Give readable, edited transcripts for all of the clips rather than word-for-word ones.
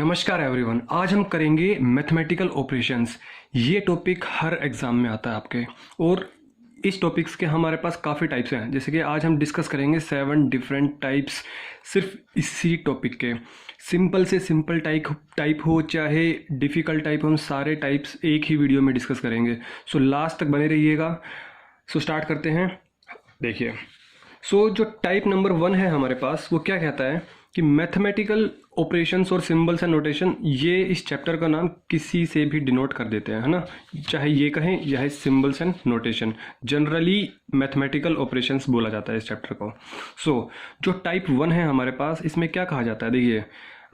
नमस्कार एवरीवन। आज हम करेंगे मैथमेटिकल ऑपरेशंस। ये टॉपिक हर एग्ज़ाम में आता है आपके, और इस टॉपिक्स के हमारे पास काफ़ी टाइप्स हैं। जैसे कि आज हम डिस्कस करेंगे 7 डिफरेंट टाइप्स सिर्फ इसी टॉपिक के। सिंपल से सिंपल टाइप हो चाहे डिफ़िकल्ट टाइप, हम सारे टाइप्स एक ही वीडियो में डिस्कस करेंगे। सो लास्ट तक बने रहिएगा। सो स्टार्ट करते हैं। देखिए, जो टाइप नंबर 1 है हमारे पास, वो क्या कहता है कि मैथमेटिकल ऑपरेशंस और सिंबल्स एंड नोटेशन, ये इस चैप्टर का नाम किसी से भी डिनोट कर देते हैं, है ना। चाहे ये कहें या symbols and notation, generally mathematical operations बोला जाता है इस चैप्टर को। जो टाइप 1 है हमारे पास, इसमें क्या कहा जाता है। देखिए,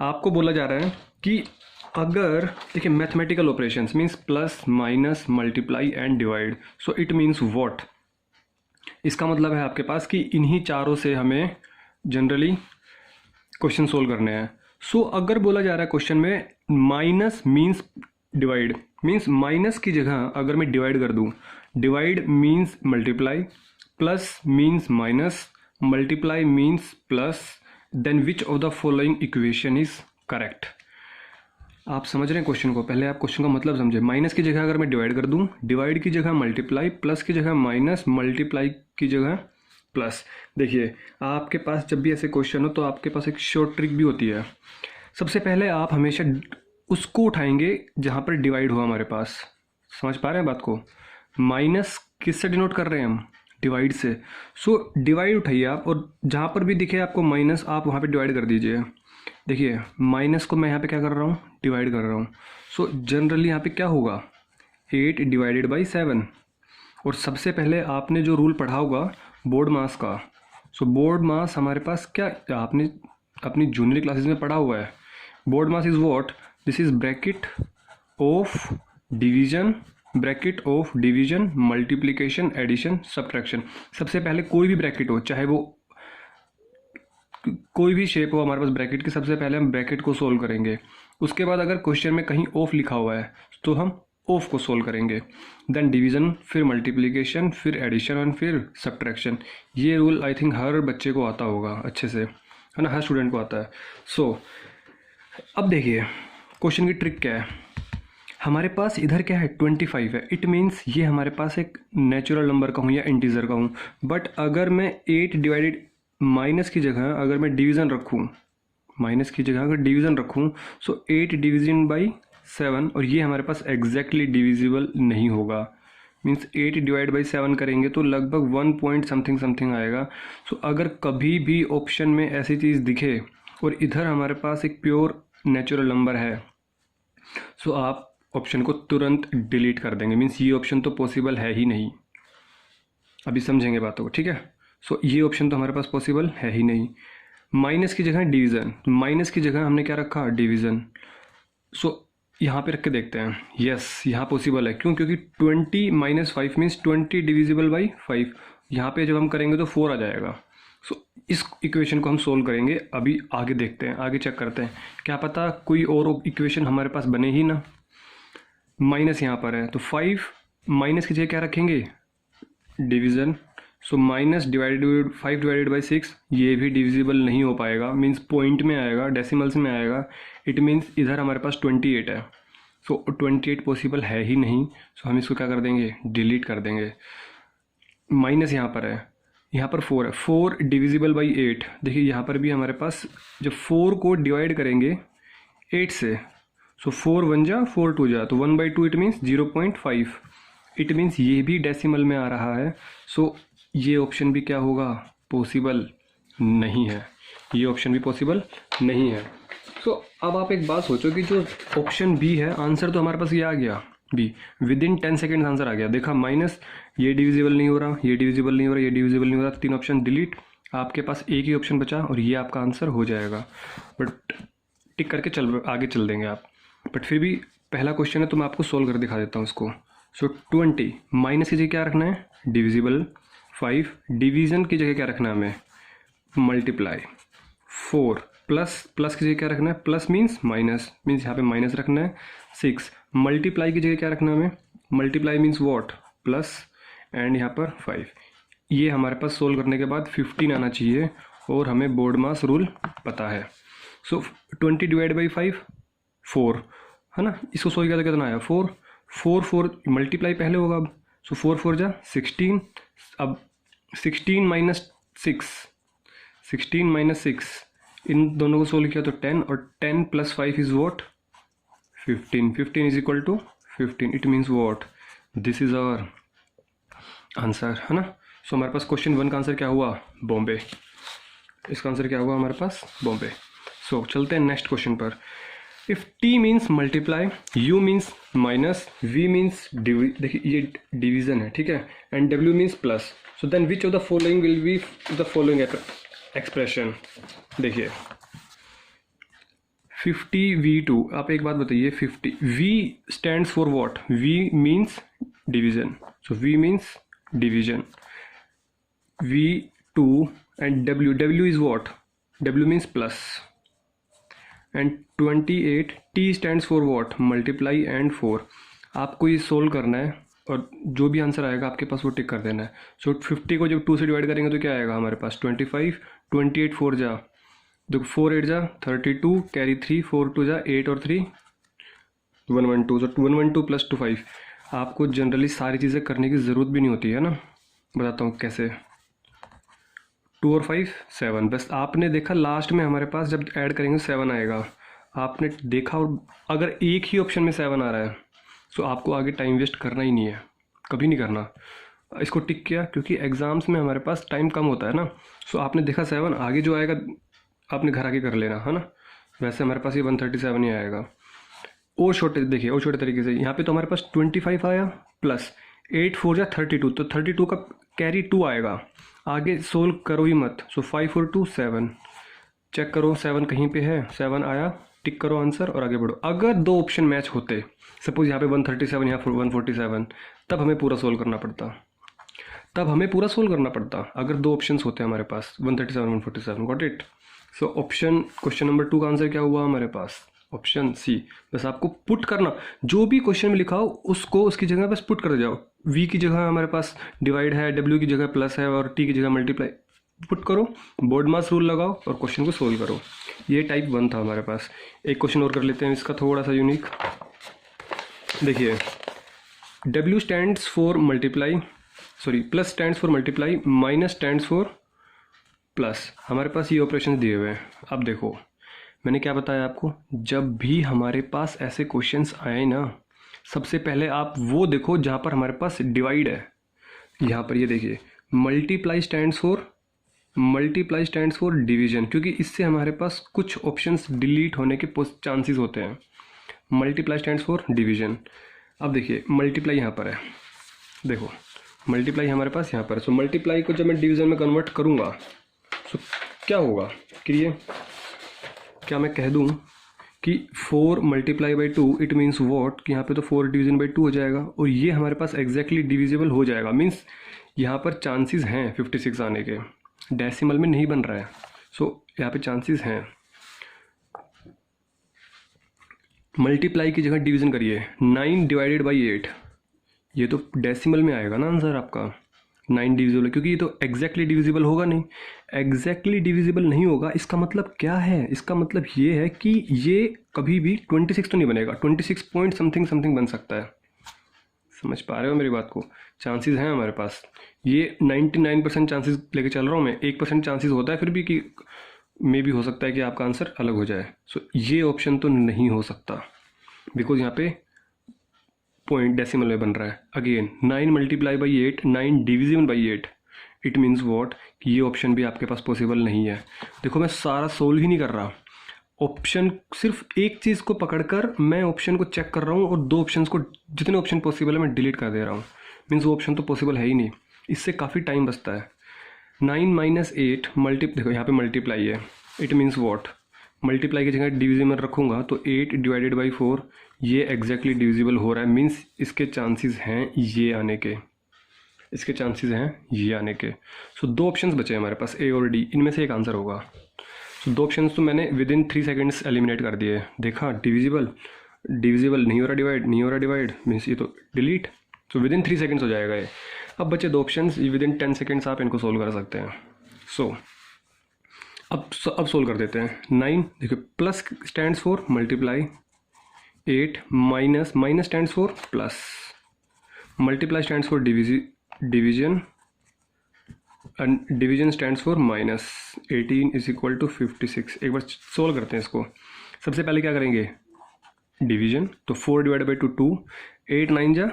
आपको बोला जा रहा है कि अगर देखिए mathematical operations means plus minus multiply and divide. So it means what. इसका मतलब है आपके पास कि इन्हीं चारों से हमें जनरली क्वेश्चन सोल्व करने हैं। अगर बोला जा रहा है क्वेश्चन में minus means divide, means minus की जगह अगर मैं डिवाइड कर दूं, divide means multiply, plus means minus, multiply means plus, then which of the following equation is correct. आप समझ रहे हैं क्वेश्चन को। पहले आप क्वेश्चन का मतलब समझे। माइनस की जगह अगर मैं डिवाइड कर दूं, डिवाइड की जगह मल्टीप्लाई, प्लस की जगह माइनस, मल्टीप्लाई की जगह प्लस। देखिए, आपके पास जब भी ऐसे क्वेश्चन हो तो आपके पास एक शॉर्ट ट्रिक भी होती है। सबसे पहले आप हमेशा उसको उठाएंगे जहाँ पर डिवाइड हो हमारे पास। समझ पा रहे हैं बात को। माइनस किससे डिनोट कर रहे हैं हम? डिवाइड से। डिवाइड उठाइए आप, और जहाँ पर भी दिखे आपको माइनस, आप वहाँ पे डिवाइड कर दीजिए। देखिए, माइनस को मैं यहाँ पे क्या कर रहा हूँ? डिवाइड कर रहा हूँ। जनरली यहाँ पे क्या होगा? 8 डिवाइडेड बाई 7। और सबसे पहले आपने जो रूल पढ़ा होगा बोर्ड मास का। बोर्ड मास हमारे पास क्या, आपने अपनी जूनियर क्लासेस में पढ़ा हुआ है। BODMAS is what? This is bracket of division, bracket of division, multiplication, addition, subtraction. सबसे पहले कोई भी ब्रैकेट हो, चाहे वो कोई भी शेप हो हमारे पास ब्रैकेट की, सबसे पहले हम ब्रैकेट को सोल्व करेंगे। उसके बाद अगर क्वेश्चन में कहीं ऑफ लिखा हुआ है तो हम ऑफ को सोल्व करेंगे। देन डिवीजन, फिर मल्टीप्लिकेशन, फिर एडिशन और फिर सब्ट्रैक्शन। ये रूल आई थिंक हर बच्चे को आता होगा अच्छे से, है ना। हर स्टूडेंट को आता है। अब देखिए क्वेश्चन की ट्रिक क्या है। हमारे पास इधर क्या है? 25 है। इट मीन्स ये हमारे पास एक नेचुरल नंबर का हूँ या इंटीजर का हूँ। बट अगर मैं 8 डिवाइडेड, माइनस की जगह अगर मैं डिवीज़न रखूँ, माइनस की जगह अगर डिवीज़न रखूँ, 8 डिवीजन बाई 7, और ये हमारे पास एग्जैक्टली डिविजिबल नहीं होगा। मीन्स 8 डिवाइड बाई 7 करेंगे तो लगभग 1 पॉइंट समथिंग समथिंग आएगा। अगर कभी भी ऑप्शन में ऐसी चीज़ दिखे और इधर हमारे पास एक प्योर नेचुरल नंबर है, आप ऑप्शन को तुरंत डिलीट कर देंगे। मीन्स ये ऑप्शन तो पॉसिबल है ही नहीं। अभी समझेंगे बातों को, ठीक है। ये ऑप्शन तो हमारे पास पॉसिबल है ही नहीं। माइनस की जगह डिवीज़न, माइनस की जगह हमने क्या रखा? डिवीज़न। यहाँ पे रख के देखते हैं। यस, यहाँ पॉसिबल है। क्यों? क्योंकि 20 माइनस 5 मीन्स 20 डिविजिबल बाई 5। यहाँ पे जब हम करेंगे तो 4 आ जाएगा। इस इक्वेशन को हम सोल्व करेंगे। अभी आगे देखते हैं, आगे चेक करते हैं। क्या पता कोई और इक्वेशन हमारे पास बने ही ना। माइनस यहाँ पर है तो 5 माइनस की जगह क्या रखेंगे? Division. Minus divided 5 divided by 6, ये भी डिविजिबल नहीं हो पाएगा। मीन्स पॉइंट में आएगा, डेसिमल्स में आएगा। इट मीन्स इधर हमारे पास 28 है। 28 पॉसिबल है ही नहीं। हम इसको क्या कर देंगे? डिलीट कर देंगे। माइनस यहाँ पर है, यहाँ पर 4 है। 4 डिविजिबल बाई 8। देखिए यहाँ पर भी हमारे पास जब 4 को डिवाइड करेंगे 8 से, 4 1 जा 4 2 जा, तो 1/2 इट मीन्स 0.5। इट मीन्स ये भी डेसिमल में आ रहा है। ये ऑप्शन भी क्या होगा? पॉसिबल नहीं है। ये ऑप्शन भी पॉसिबल नहीं है। अब आप एक बात सोचो कि जो ऑप्शन बी है, आंसर तो हमारे पास ये आ गया B. With in 10 second answer आ गया। देखा, माइनस, ये डिविजिबल नहीं हो रहा, ये डिविजिबल नहीं हो रहा, ये डिविजिबल नहीं हो रहा। 3 ऑप्शन डिलीट। आपके पास एक ही ऑप्शन बचा और ये आपका आंसर हो जाएगा। बट टिक करके आगे चल देंगे आप। बट फिर भी पहला क्वेश्चन है तो मैं आपको सोल्व कर दिखा देता हूँ इसको। 20 माइनस की जगह क्या रखना है? डिविजिबल। 5 डिवीज़न की जगह क्या रखना है हमें? मल्टीप्लाई। 4 प्लस की जगह क्या रखना है? प्लस मीन्स माइनस, मीन्स यहाँ पे माइनस रखना है। 6 मल्टीप्लाई की जगह क्या रखना है हमें? Multiply means what? Plus, and यहाँ पर 5। ये हमारे पास सोल्व करने के बाद 15 आना चाहिए, और हमें बोर्ड मास रूल पता है। 20 डिवाइड बाई 5 4, है ना। इसको सोल्व किया तो कितना आया 4, 4 मल्टीप्लाई पहले होगा अब, सो 4 4 जा 16, अब 16 - 6 इन दोनों को सोल्व किया तो 10, और 10 + 5 is what 15, 15 is equal to 15, it means what this is our answer, है ना। सो हमारे पास क्वेश्चन 1 का आंसर क्या हुआ बॉम्बे, इसका आंसर क्या हुआ हमारे पास बॉम्बे। सो चलते हैं नेक्स्ट क्वेश्चन पर। If T means multiply, U means minus, V means देखिए ये डिवीजन है, ठीक है, and W means plus, so then which of the following will be the following expression. देखिए 50v2, आप एक बात बताइए 50 v stands for what, v means division, so v means division, v2 and w is what, w means plus, and 28 t stands for what, multiply and 4। आपको ये solve करना है और जो भी आंसर आएगा आपके पास वो टिक कर देना है। सो 50 को जब 2 से डिवाइड करेंगे तो क्या आएगा हमारे पास 25, 28 4 जा, देखो 4 8 जा 32, कैरी 3, 4 2 जा 8 और 3 112, सो 112 + 2 5। आपको जनरली सारी चीज़ें करने की ज़रूरत भी नहीं होती है ना, बताता हूँ कैसे। 2 और 5 7, बस आपने देखा लास्ट में हमारे पास जब ऐड करेंगे 7 आएगा, आपने देखा, और अगर एक ही ऑप्शन में 7 आ रहा है तो आपको आगे टाइम वेस्ट करना ही नहीं है, कभी नहीं करना। इसको टिक किया क्योंकि एग्ज़ाम्स में हमारे पास टाइम कम होता है ना, सो आपने देखा 7, आगे जो आएगा आपने घर आके कर लेना, है ना। वैसे हमारे पास ये 137 ही आएगा। और छोटे देखिए, और छोटे तरीके से यहाँ पे तो हमारे पास 25 आया प्लस 8 4 जा 32, तो 32 का कैरी 2 आएगा, आगे सोल्व करो ही मत। सो 5 और 2 7, चेक करो 7 कहीं पे है, 7 आया, टिक करो आंसर और आगे बढ़ो। अगर दो ऑप्शन मैच होते, सपोज यहाँ पे 137 यहाँ 147, तब हमें पूरा सोल्व करना पड़ता, अगर दो ऑप्शंस होते हैं हमारे पास 137 147, got it. So option question number 2 का आंसर क्या हुआ हमारे पास, ऑप्शन सी। बस आपको पुट करना, जो भी क्वेश्चन में लिखा हो उसको उसकी जगह बस पुट कर जाओ। वी की जगह हमारे पास डिवाइड है, डब्ल्यू की जगह प्लस है, और टी की जगह मल्टीप्लाई, पुट करो, बोर्ड मास रूल लगाओ और क्वेश्चन को सोल्व करो। ये टाइप 1 था हमारे पास। एक क्वेश्चन और कर लेते हैं इसका थोड़ा सा यूनिक। देखिए W stands for multiply, sorry plus stands for multiply, minus stands for plus. हमारे पास ये ऑपरेशन दिए हुए हैं। अब देखो मैंने क्या बताया आपको, जब भी हमारे पास ऐसे क्वेश्चंस आए ना, सबसे पहले आप वो देखो जहाँ पर हमारे पास डिवाइड है। यहाँ पर ये देखिए मल्टीप्लाई स्टैंड्स फॉर डिवीजन, क्योंकि इससे हमारे पास कुछ ऑप्शंस डिलीट होने के चांसेस होते हैं। Multiply stands for division. अब देखिए मल्टीप्लाई यहाँ पर है, देखो मल्टीप्लाई हमारे पास यहाँ पर है। सो मल्टीप्लाई को जब मैं डिवीजन में कन्वर्ट करूँगा सो क्या होगा कि क्या मैं कह दूँ कि 4 × 2 इट मीन्स वॉट, कि यहाँ पे तो 4 डिवीजन बाई 2 हो जाएगा, और ये हमारे पास एग्जैक्टली डिविजिबल हो जाएगा। मीन्स यहाँ पर चांसेस हैं 56 आने के, डेसिमल में नहीं बन रहा है, सो यहाँ पे चांसेस हैं। मल्टीप्लाई की जगह डिवीजन करिए, 9 / 8, ये तो डेसिमल में आएगा ना आंसर आपका। 9 डिविजिबल, क्योंकि ये तो एग्जैक्टली डिविजिबल होगा नहीं, एग्जैक्टली डिविजिबल नहीं होगा। इसका मतलब क्या है, इसका मतलब ये है कि ये कभी भी 26 तो नहीं बनेगा, 26 पॉइंट समथिंग बन सकता है। समझ पा रहे हो मेरी बात को, चांसेस हैं हमारे पास। ये 99% चांसेस लेके चल रहा हूँ मैं, 1% चांसेस होता है फिर भी कि मे भी हो सकता है कि आपका आंसर अलग हो जाए। सो ये ऑप्शन तो नहीं हो सकता, बिकॉज यहाँ पे पॉइंट डेसिमल में बन रहा है। Again 9 × 8, 9 divisible by 8, it means what कि ये ऑप्शन भी आपके पास पॉसिबल नहीं है। देखो मैं सारा सोल्व ही नहीं कर रहा, ऑप्शन सिर्फ एक चीज़ को पकड़कर मैं ऑप्शन को चेक कर रहा हूँ, और दो ऑप्शंस को, जितने ऑप्शन पॉसिबल है मैं डिलीट कर दे रहा हूँ। मीन्स वो ऑप्शन तो पॉसिबल है ही नहीं, इससे काफ़ी टाइम बचता है। 9 - 8 देखो यहाँ पे मल्टीप्लाई है, इट मीन्स वॉट, मल्टीप्लाई की जगह डिविजिबल रखूँगा तो 8 / 4, ये एग्जैक्टली डिविजिबल हो रहा है। मीन्स इसके चांसेस हैं ये आने के, इसके चांसेस हैं ये आने के। सो दो ऑप्शंस बचे हमारे पास, ए और डी, इनमें से एक आंसर होगा। सो दो ऑप्शंस तो मैंने विदिन 3 सेकेंड्स एलिमिनेट कर दिए। देखा डिविजिबल नहीं हो रहा डिवाइड, मीन्स ये तो डिलीट, सो विदिन 3 सेकेंड्स हो जाएगा ये। अब बचे दो ऑप्शंस, विदिन 10 सेकेंड्स आप इनको सोल्व कर सकते हैं। सो अब सोल्व कर देते हैं। 9 देखिए plus stands for multiply, 8 minus, minus stands for plus, multiply stands for division and division stands for minus. 18 is equal to 56। एक बार सोल्व करते हैं इसको। सबसे पहले क्या करेंगे, डिवीजन, तो 4 डिवाइड बाई 2, 8 9 जा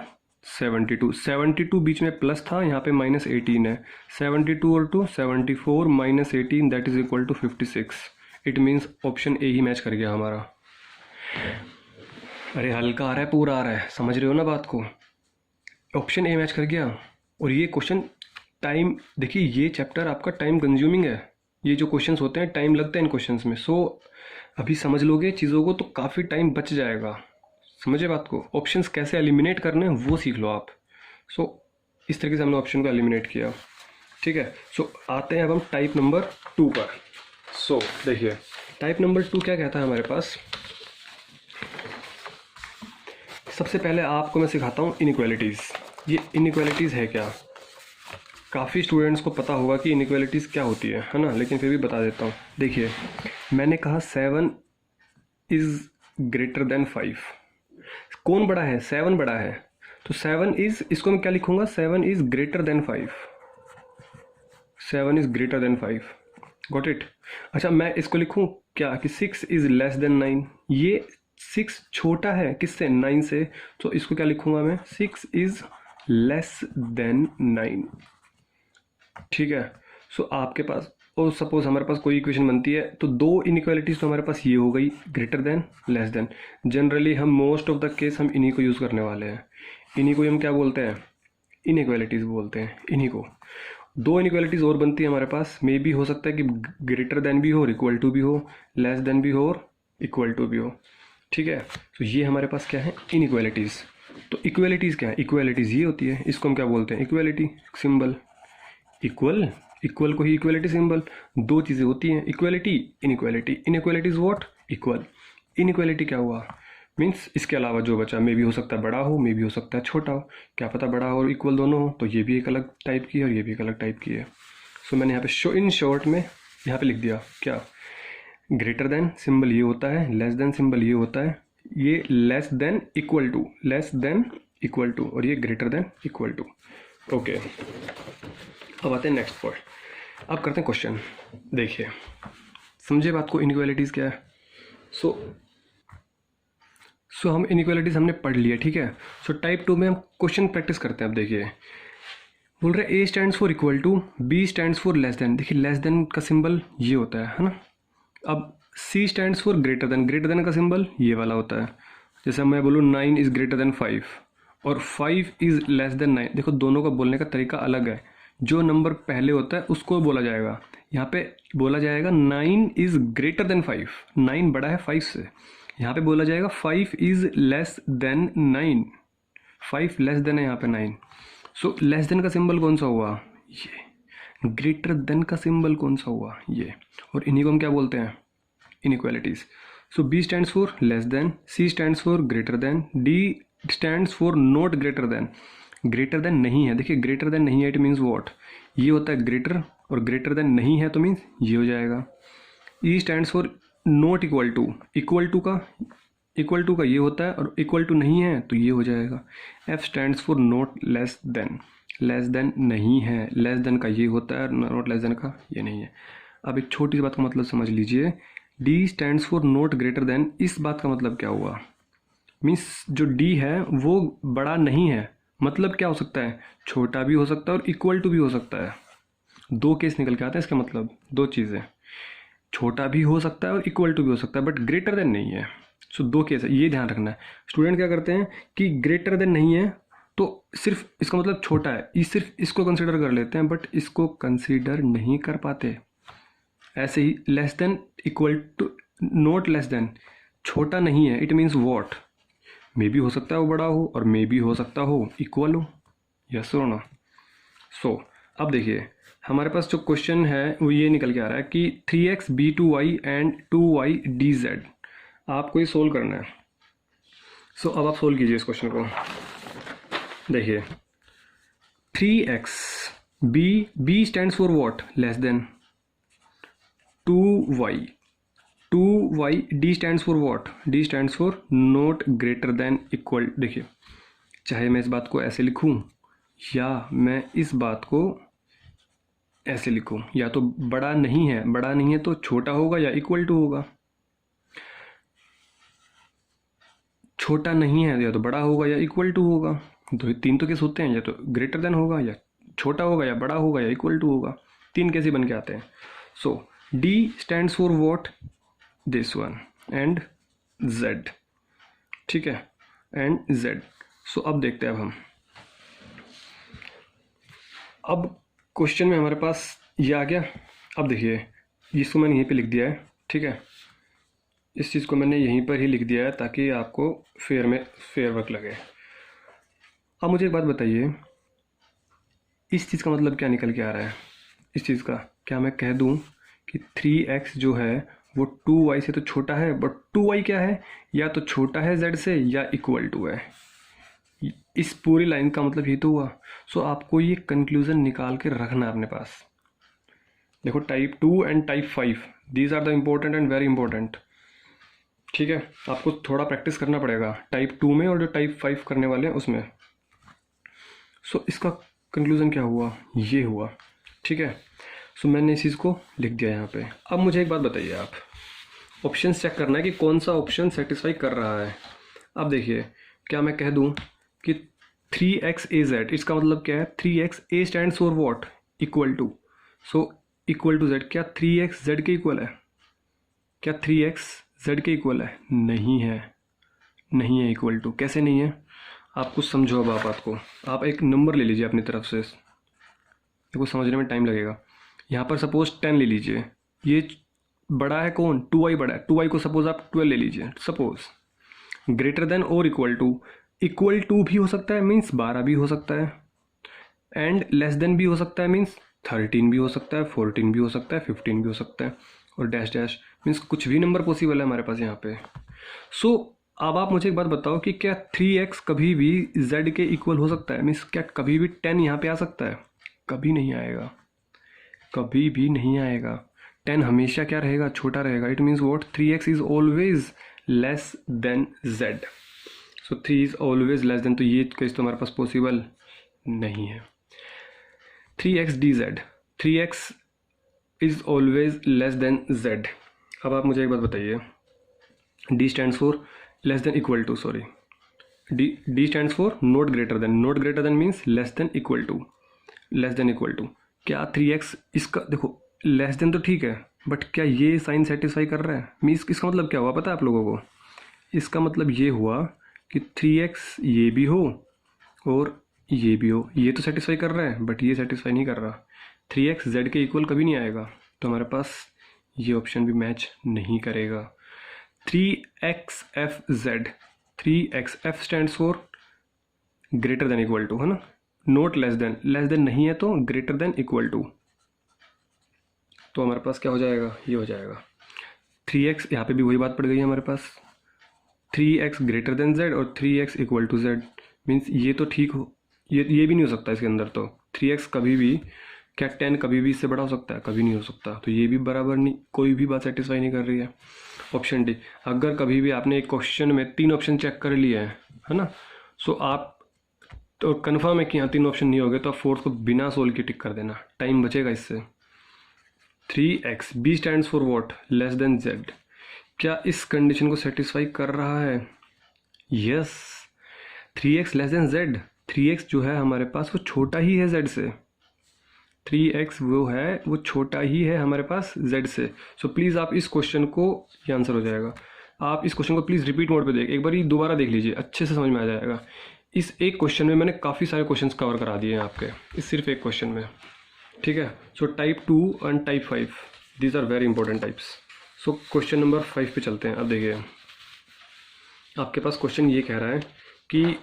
72, 72 बीच में प्लस था, यहाँ पे माइनस 18 है। 72 और 2 74 minus 18 that is equal to 56। It means option A ही मैच कर गया हमारा। अरे हल्का आ रहा है, पूरा आ रहा है, समझ रहे हो ना बात को। ऑप्शन ए मैच कर गया। और ये क्वेश्चन टाइम, देखिए ये चैप्टर आपका टाइम कंज्यूमिंग है। ये जो क्वेश्चंस होते हैं टाइम लगता है इन क्वेश्चंस में। सो अभी समझ लोगे चीज़ों को तो काफ़ी टाइम बच जाएगा। समझे बात को। ऑप्शंस कैसे एलिमिनेट करने हैं वो सीख लो आप। सो इस तरीके से हमने ऑप्शन को एलिमिनेट किया, ठीक है। सो आते हैं अब हम टाइप नंबर 2 पर। सो देखिए टाइप नंबर 2 क्या कहता है हमारे पास। सबसे पहले आपको मैं सिखाता हूँ इनइक्वालिटीज़। ये इनइक्वालिटीज़ है क्या, काफ़ी स्टूडेंट्स को पता होगा कि इनइक्वालिटीज़ क्या होती है ना, लेकिन फिर भी बता देता हूँ। देखिए मैंने कहा 7 इज़ ग्रेटर देन 5। कौन बड़ा है, 7 बड़ा है। तो 7 इज़, इसको मैं क्या लिखूंगा, 7 is greater than 5। 7 is greater than 5, got it. अच्छा मैं इसको लिखूं क्या कि 6 इज़ लेस देन 9। ये 6 छोटा है किससे, 9 से। तो इसको क्या लिखूंगा मैं, 6 इज़ लेस देन 9, ठीक है। सो आपके पास, और सपोज हमारे पास कोई इक्वेशन बनती है तो दो इनइक्वालिटीज़ तो हमारे पास ये हो गई, greater than, less than. Generally हम मोस्ट ऑफ द केस हम इन्हीं को यूज़ करने वाले हैं। इन्हीं को हम क्या बोलते हैं, इनइक्वालिटीज़ बोलते हैं इन्हीं को। दो इनइक्वालिटीज़ और बनती है हमारे पास, मे भी हो सकता है कि ग्रेटर देन भी हो और इक्वल टू भी हो, लेस देन भी हो और इक्वल टू भी हो, ठीक है। तो ये हमारे पास क्या है, इनइक्वालिटीज़। तो इक्वालिटीज़ क्या है, इक्वालिटीज़ ये होती है, इसको हम क्या बोलते हैं, इक्वालिटी सिंबल। इक्वल, इक्वल को ही इक्वालिटी सिंबल। दो चीज़ें होती हैं, equality, inequality. Inequality is what, equal. Inequality क्या हुआ, मीन्स इसके अलावा जो बचा, मे भी हो सकता है बड़ा हो, मे भी हो सकता है छोटा हो, क्या पता बड़ा हो और इक्वल दोनों हो। तो ये भी एक अलग टाइप की है और ये भी एक अलग टाइप की है। सो मैंने यहाँ पे इन शॉर्ट में यहाँ पे लिख दिया क्या, ग्रेटर देन सिंबल ये होता है, लेस देन सिंबल ये होता है, ये less than equal to, less than equal to, और ये greater than equal to. Okay अब आते हैं नेक्स्ट पॉइंट। अब करते हैं क्वेश्चन। देखिए समझे बात को, इनइक्वालिटीज़ क्या है। सो हम इनइक्वालिटीज़ हमने पढ़ लिया, ठीक है। सो टाइप 2 में हम क्वेश्चन प्रैक्टिस करते हैं। अब देखिए बोल रहे A stands for equal to, B stands for less than. देखिए लेस देन का सिंबल ये होता है ना। अब C stands for greater than, greater than का सिंबल ये वाला होता है। जैसे मैं बोलूँ 9 इज़ ग्रेटर देन 5 और 5 इज़ लेस देन 9। देखो दोनों का बोलने का तरीका अलग है। जो नंबर पहले होता है उसको बोला जाएगा, यहाँ पे बोला जाएगा 9 इज़ ग्रेटर देन 5, 9 बड़ा है 5 से। यहाँ पे बोला जाएगा 5 is less than 9, 5 less than है यहाँ पे 9। सो लेस देन का सिंबल कौन सा हुआ, ये। ग्रेटर देन का सिंबल कौन सा हुआ, ये। और इन्हीं को हम क्या बोलते हैं, inequalities. So B stands for less than, C stands for greater than, D stands for not greater than. Greater than नहीं है, देखिए ग्रेटर देन नहीं है, इट मीन्स व्हाट, ये होता है ग्रेटर, और ग्रेटर देन नहीं है तो मीन्स ये हो जाएगा। E stands for not equal to, equal to का ये होता है, और इक्वल टू नहीं है तो ये हो जाएगा। F stands for not less then, less than नहीं है, लेस देन का ये होता है, नॉट लेस देन का ये नहीं है। अब एक छोटी सी बात का मतलब समझ लीजिए, D stands for not greater then, इस बात का मतलब क्या हुआ, मीन्स जो डी है वो बड़ा नहीं है। मतलब क्या हो सकता है, छोटा भी हो सकता है और इक्वल टू भी हो सकता है। दो केस निकल के आते हैं इसका मतलब, दो चीज़ें, छोटा भी हो सकता है और इक्वल टू भी हो सकता है, बट ग्रेटर देन नहीं है। सो दो केस है, ये ध्यान रखना है। स्टूडेंट क्या करते हैं कि ग्रेटर देन नहीं है तो सिर्फ इसका मतलब छोटा है, ये सिर्फ इसको कंसिडर कर लेते हैं, बट इसको कंसिडर नहीं कर पाते। ऐसे ही less than equal to, not less than, छोटा नहीं है, इट मीन्स वॉट, मे भी हो सकता है वो बड़ा हो और मे भी हो सकता हो इक्वल हो, यस और नो। सो अब देखिए हमारे पास जो क्वेश्चन है वो ये निकल के आ रहा है कि 3x b2y and 2y dz, आपको ये सोल्व करना है। सो अब आप सोल्व कीजिए इस क्वेश्चन को। देखिए 3x, b stands for what, less than, 2y 2y, D stands for what, D stands for not greater than equal. देखिए, चाहे मैं इस बात को ऐसे लिखूं या मैं इस बात को ऐसे लिखूं, या तो बड़ा नहीं है तो छोटा होगा या इक्वल टू होगा, छोटा नहीं है या तो बड़ा होगा या इक्वल टू होगा। तो तीन तो केस होते हैं, या तो ग्रेटर देन होगा या छोटा होगा या बड़ा होगा या इक्वल टू होगा। तीन कैसे बन के आते हैं। So D stands for what, this one and Z, ठीक है, एंड जेड। सो अब देखते हैं अब क्वेश्चन में हमारे पास ये आ गया। अब देखिए, इसको मैंने यहीं पे लिख दिया है, ठीक है, इस चीज़ को मैंने यहीं पर ही लिख दिया है ताकि आपको फेयर वर्क लगे। अब मुझे एक बात बताइए, इस चीज़ का मतलब क्या निकल के आ रहा है। इस चीज़ का क्या मैं कह दूं कि 3x जो है वो 2y से तो छोटा है, बट 2y क्या है, या तो छोटा है z से या इक्वल टू है। इस पूरी लाइन का मतलब ये तो हुआ। सो आपको ये कंक्लूजन निकाल के रखना है अपने पास। देखो, type 2 and type 5 these are the important and very important, ठीक है। आपको थोड़ा प्रैक्टिस करना पड़ेगा टाइप 2 में और जो टाइप 5 करने वाले हैं उसमें। सो इसका कंक्लूजन क्या हुआ, ये हुआ, ठीक है। सो मैंने इस चीज़ को लिख दिया यहाँ पे। अब मुझे एक बात बताइए, आप ऑप्शन चेक करना है कि कौन सा ऑप्शन सेटिस्फाई कर रहा है। अब देखिए, क्या मैं कह दूँ कि 3x a z, इसका मतलब क्या है, 3x a stands for what, equal to. So equal to z, क्या 3x z के इक्वल है, क्या 3x z के इक्वल है, नहीं है इक्वल टू। कैसे नहीं है, आप कुछ समझो। अब आप बात को, आप एक नंबर ले लीजिए अपनी तरफ से, देखो समझने में टाइम लगेगा। यहाँ पर सपोज 10 ले लीजिए, ये बड़ा है कौन, 2y बड़ा है, 2y को सपोज आप 12 ले लीजिए सपोज। ग्रेटर देन और इक्वल टू भी हो सकता है, मीन्स 12 भी हो सकता है, एंड लेस देन भी हो सकता है, मीन्स 13 भी हो सकता है, 14 भी हो सकता है, 15 भी हो सकता है, और डैश डैश मीन्स कुछ भी नंबर पॉसिबल है हमारे पास यहाँ पे। सो अब आप मुझे एक बात बताओ कि क्या 3x कभी भी z के इक्वल हो सकता है, मीन्स क्या कभी भी 10 यहाँ पे आ सकता है, कभी नहीं आएगा, कभी भी नहीं आएगा। 10 हमेशा क्या रहेगा, छोटा रहेगा। It means what, 3x is always less than z। So 3 is always less then, तो ये केस तो हमारे पास पॉसिबल नहीं है। 3x dz, 3x is always less than z। अब आप मुझे एक बात बताइए, d stands for less than equal to, sorry, d stands for not greater than means less than equal to. क्या 3x, इसका देखो लेस देन तो ठीक है, बट क्या ये साइन सेटिस्फाई कर रहा है, मीन्स इसका मतलब क्या हुआ पता है आप लोगों को, इसका मतलब ये हुआ कि 3x ये भी हो और ये भी हो, ये तो सेटिस्फाई कर रहा है बट ये सेटिस्फाई नहीं कर रहा। 3x z के इक्वल कभी नहीं आएगा, तो हमारे पास ये ऑप्शन भी मैच नहीं करेगा। 3xf stands for greater than equal to, है ना, नॉट लेस देन नहीं है तो ग्रेटर देन इक्वल टू, तो हमारे पास क्या हो जाएगा, ये हो जाएगा 3x। यहाँ पे भी वही बात पड़ गई है हमारे पास, 3x ग्रेटर देन z और 3x equal to z, means ये तो ठीक हो, ये भी नहीं हो सकता इसके अंदर। तो 3x कभी भी, क्या 10 कभी भी इससे बड़ा हो सकता है, कभी नहीं हो सकता, तो ये भी बराबर नहीं, कोई भी बात सेटिस्फाई नहीं कर रही है। ऑप्शन डी, अगर कभी भी आपने एक क्वेश्चन में 3 ऑप्शन चेक कर लिए है ना, सो आप तो कन्फर्म है कि यहाँ 3 ऑप्शन नहीं हो गए, तो आप 4th को बिना सोल्व के टिक कर देना, टाइम बचेगा इससे। 3x b stands for what, less than z, क्या इस कंडीशन को सेटिस्फाई कर रहा है, yes. 3x less than z, 3x जो है हमारे पास वो छोटा ही है z से, 3x वो है वो छोटा ही है हमारे पास z से। सो प्लीज़ आप इस क्वेश्चन को, ये आंसर हो जाएगा। आप इस क्वेश्चन को प्लीज़ रिपीट मोड पे देख, एक बार दोबारा देख लीजिए, अच्छे से समझ में आ जाएगा। इस एक क्वेश्चन में मैंने काफ़ी सारे क्वेश्चंस कवर करा दिए हैं आपके, इस सिर्फ एक क्वेश्चन में, ठीक है। So type 2 and type 5 these are very important types. So question number 5 पे चलते हैं। अब देखिए, आपके पास क्वेश्चन ये कह रहा है कि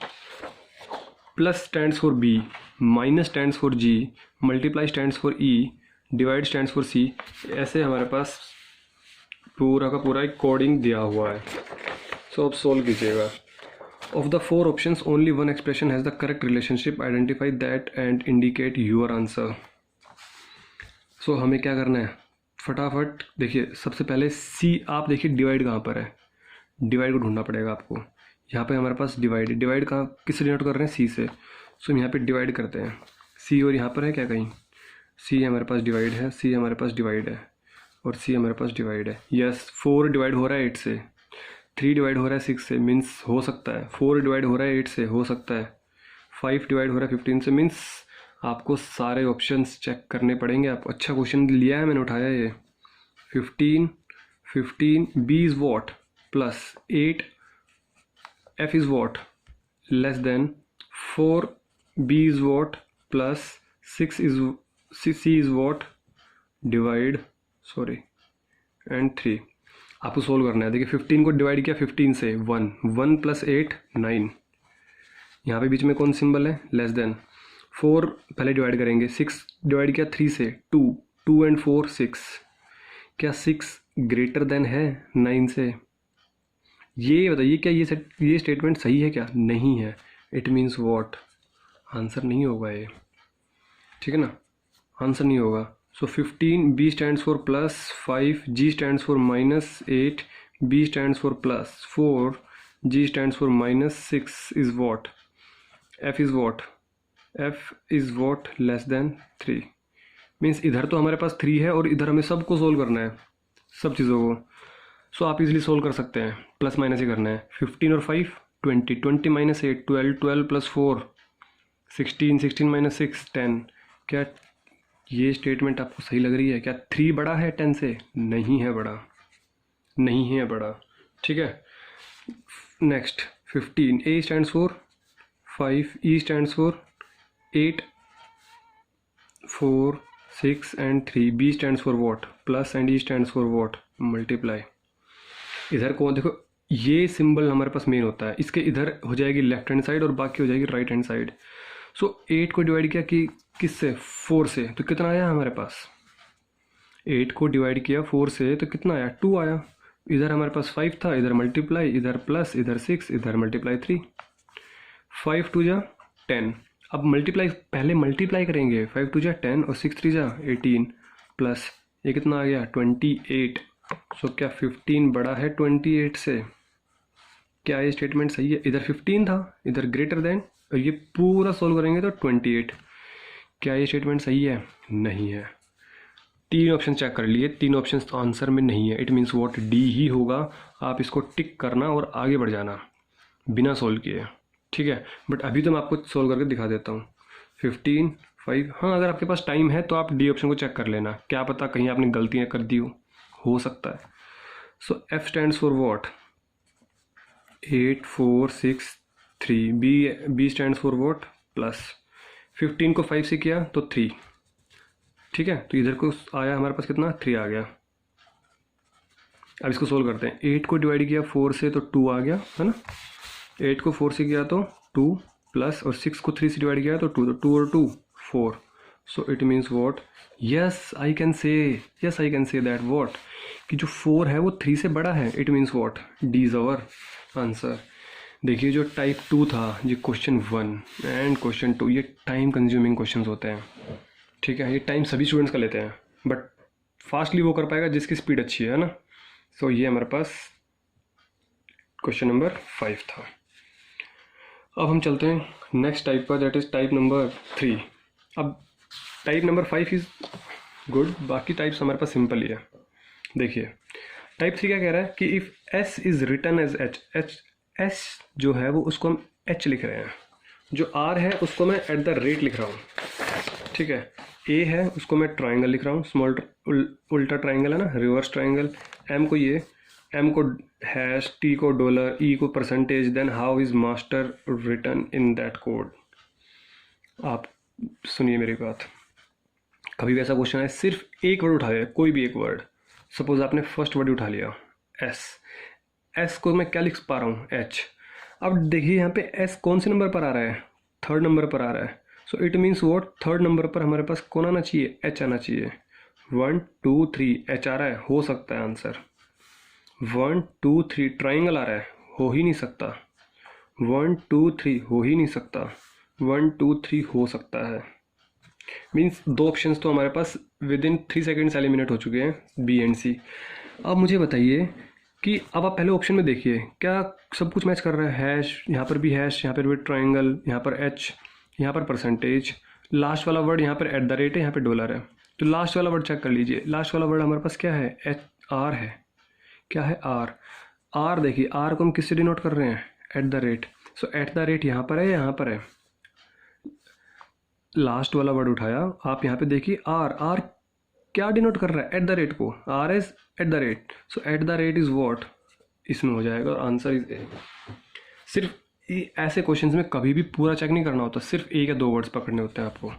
plus stands for b, minus stands for g, multiply stands for e, divide stands for c, ऐसे हमारे पास पूरा का पूरा एक कोडिंग दिया हुआ है। सो अब सोल्व कीजिएगा। Of the 4 options only one expression has the correct relationship, identify that and indicate your answer. So हमें क्या करना है, फटाफट देखिए, सबसे पहले सी आप देखिए डिवाइड कहाँ पर है, डिवाइड को ढूंढना पड़ेगा आपको। यहाँ पे हमारे पास डिवाइड, डिवाइड कहाँ किससे डिनोट कर रहे हैं, सी से। सो हम यहाँ पे डिवाइड करते हैं सी, और यहाँ पर है क्या कहीं सी हमारे पास डिवाइड है, सी हमारे पास डिवाइड है, और सी हमारे पास डिवाइड है। यस, 4 डिवाइड हो रहा है 8 से, 3 डिवाइड हो रहा है 6 से, मीन्स हो सकता है। 4 डिवाइड हो रहा है 8 से, हो सकता है। 5 डिवाइड हो रहा है 15 से, मीन्स आपको सारे ऑप्शंस चेक करने पड़ेंगे। आप अच्छा क्वेश्चन लिया है, मैंने उठाया ये। 15 B is what plus 8 F is what less than 4 B is what plus 6 is C is what divide sorry and 3। आपको सोल्व करना है। देखिए 15 को डिवाइड किया 15 से, 1 प्लस 8 9। यहाँ पे बीच में कौन सिंबल है, लेस देन। 4 पहले डिवाइड करेंगे, 6 डिवाइड किया 3 से, 2 एंड 4 6। क्या 6 ग्रेटर देन है 9 से? ये बताइए, क्या ये स्टेटमेंट सही है क्या? नहीं है। इट मीन्स वॉट, आंसर नहीं होगा ये, ठीक है ना, आंसर नहीं होगा। So 15 B stands for plus 5, G stands for minus 8, B stands for plus 4, G stands for minus 6 is what, F is what, F is what less than 3। Means इधर तो हमारे पास 3 है और इधर हमें सबको सोल्व करना है, सब चीज़ों को। सो आप इजीली सोल्व कर सकते हैं, प्लस माइनस ही करना है। 15 और 5 20, 20 माइनस 8 12, 12 प्लस 4 16, 16 माइनस 6 10। क्या ये स्टेटमेंट आपको सही लग रही है? क्या 3 बड़ा है 10 से? नहीं है बड़ा, नहीं है बड़ा, ठीक है। Next 15 A stands for 5, E stands for 8 4 6 and 3, B stands for what, plus and E stands for what, multiply. इधर को देखो, ये सिंबल हमारे पास मेन होता है, इसके इधर हो जाएगी लेफ्ट हैंड साइड और बाकी हो जाएगी राइट हैंड साइड। सो 8 को डिवाइड किया कि किससे, 4 से, तो कितना आया हमारे पास? 8 को डिवाइड किया 4 से तो कितना आया, 2 आया। इधर हमारे पास 5 था, इधर मल्टीप्लाई, इधर प्लस, इधर 6, इधर मल्टीप्लाई 3। 5 2 जा 10। अब मल्टीप्लाई, पहले मल्टीप्लाई करेंगे, 5 2 जा 10 और 6 3 जा 18 प्लस ये कितना आ गया 28। सो क्या 15 बड़ा है 28 से? क्या ये स्टेटमेंट सही है? इधर 15 था, इधर ग्रेटर देन, और ये पूरा सोल्व करेंगे तो 28। क्या ये स्टेटमेंट सही है? नहीं है। 3 ऑप्शन चेक कर लिए, 3 ऑप्शन तो आंसर में नहीं है। इट मीन्स वॉट, डी ही होगा। आप इसको टिक करना और आगे बढ़ जाना बिना सोल्व किए, ठीक है। बट अभी तो मैं आपको सोल्व करके दिखा देता हूँ। 15 5, हाँ अगर आपके पास टाइम है तो आप डी ऑप्शन को चेक कर लेना, क्या पता कहीं आपने गलतियाँ कर दी हो सकता है। So F stands for what, 8 4 6 3, B stands for what, plus. 15 को 5 से किया तो 3, ठीक है। तो इधर को आया हमारे पास कितना, 3 आ गया। अब इसको सोल्व करते हैं। 8 को डिवाइड किया 4 से तो 2 आ गया, है ना। 8 को 4 से किया तो 2 प्लस, और 6 को 3 से डिवाइड किया तो 2, तो 2 और 2 4। So it means what, yes I can say that what, कि जो 4 है वो 3 से बड़ा है। It means what, D is our answer. देखिए जो टाइप 2 था, ये क्वेश्चन 1 एंड क्वेश्चन 2, ये टाइम कंज्यूमिंग क्वेश्चंस होते हैं, ठीक है। ये टाइम सभी स्टूडेंट्स का लेते हैं, बट फास्टली वो कर पाएगा जिसकी स्पीड अच्छी है ना। सो ये हमारे पास क्वेश्चन नंबर 5 था। अब हम चलते हैं नेक्स्ट टाइप पर, दैट इज़ टाइप नंबर 3। अब टाइप नंबर 5 इज़ गुड, बाकी टाइप्स हमारे पास सिंपल ही है। देखिए टाइप 3 क्या कह रहा है कि if S is written as H, S जो है वो उसको हम एच लिख रहे हैं, जो आर है उसको मैं एट द रेट लिख रहा हूँ, ठीक है। ए है उसको मैं ट्राइंगल लिख रहा हूँ, स्मॉल उल्टा ट्राइंगल है ना, रिवर्स ट्राइंगल। एम को ये, एम को हैश, टी को डॉलर, ई को percentage, then how is master written in that code. आप सुनिए मेरी बात, कभी भी ऐसा क्वेश्चन है सिर्फ एक वर्ड उठाया, कोई भी एक वर्ड, सपोज आपने फर्स्ट वर्ड उठा लिया एस, एस को मैं क्या लिख पा रहा हूँ, एच। अब देखिए यहाँ पे एस कौन से नंबर पर आ रहा है, 3rd नंबर पर आ रहा है। सो it means what, 3rd number पर हमारे पास कौन आना चाहिए, एच आना चाहिए। 1 2 3 एच आ रहा है, हो सकता है आंसर। 1 2 3 ट्राइंगल आ रहा है, हो ही नहीं सकता। 1 2 3 हो ही नहीं सकता। 1 2 3 हो सकता है। मीन्स दो ऑप्शंस तो हमारे पास विद इन 3 सेकेंड्स एलिमिनेट हो चुके हैं, बी एंड सी। अब मुझे बताइए कि अब आप पहले ऑप्शन में देखिए क्या सब कुछ मैच कर रहा है। हैश, यहाँ पर भी हैश, यहाँ पर भी ट्राइंगल, यहाँ पर एच, यहाँ पर परसेंटेज, लास्ट वाला वर्ड यहाँ पर एट द रेट है, यहाँ पर डॉलर है। तो लास्ट वाला वर्ड चेक कर लीजिए, लास्ट वाला वर्ड हमारे पास क्या है, एच आर है। क्या है, आर। आर देखिए, आर को हम किससे डिनोट कर रहे हैं, eight the rate. So at the rate यहाँ पर है, यहाँ पर है। लास्ट वाला वर्ड उठाया आप, यहाँ पे देखिए आर। आर क्या डिनोट कर रहा है, एट द रेट को। R is at the rate, so at the rate is what, इसमें हो जाएगा और आंसर इज ए। सिर्फ ऐसे क्वेश्चंस में कभी भी पूरा चेक नहीं करना होता, सिर्फ एक या दो वर्ड्स पकड़ने होते हैं आपको,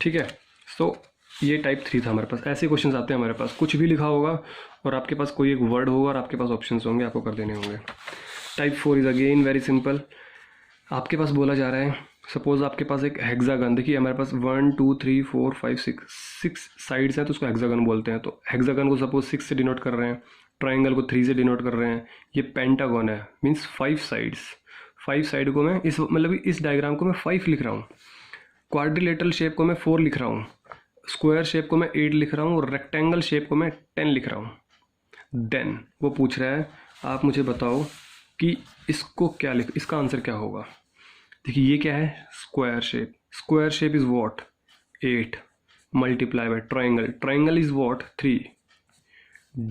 ठीक है। सो ये टाइप 3 था हमारे पास। ऐसे क्वेश्चंस आते हैं हमारे पास, कुछ भी लिखा होगा और आपके पास कोई एक वर्ड होगा और आपके पास ऑप्शंस होंगे, आपको कर देने होंगे। Type 4 is again very simple. आपके पास बोला जा रहा है, सपोज आपके पास एक हेक्सागन, देखिए हमारे पास 1 2 3 4 5 6 साइड्स हैं तो उसको हेक्सागन बोलते हैं। तो हेक्सागन को सपोज 6 से डिनोट कर रहे हैं, ट्राइंगल को 3 से डिनोट कर रहे हैं। ये पेंटागन है, मीन्स 5 साइड्स। 5 साइड को मैं इस मतलब इस डायग्राम को मैं 5 लिख रहा हूँ। क्वाड्रिलेटरल शेप को मैं 4 लिख रहा हूँ, स्क्वायर शेप को मैं 8 लिख रहा हूँ और रेक्टेंगल शेप को मैं 10 लिख रहा हूँ। देन वो पूछ रहा है आप मुझे बताओ कि इसको क्या लिख, इसका आंसर क्या होगा। देखिए ये क्या है, square shape. Square shape is what, 8 multiply by triangle. Triangle is what, 3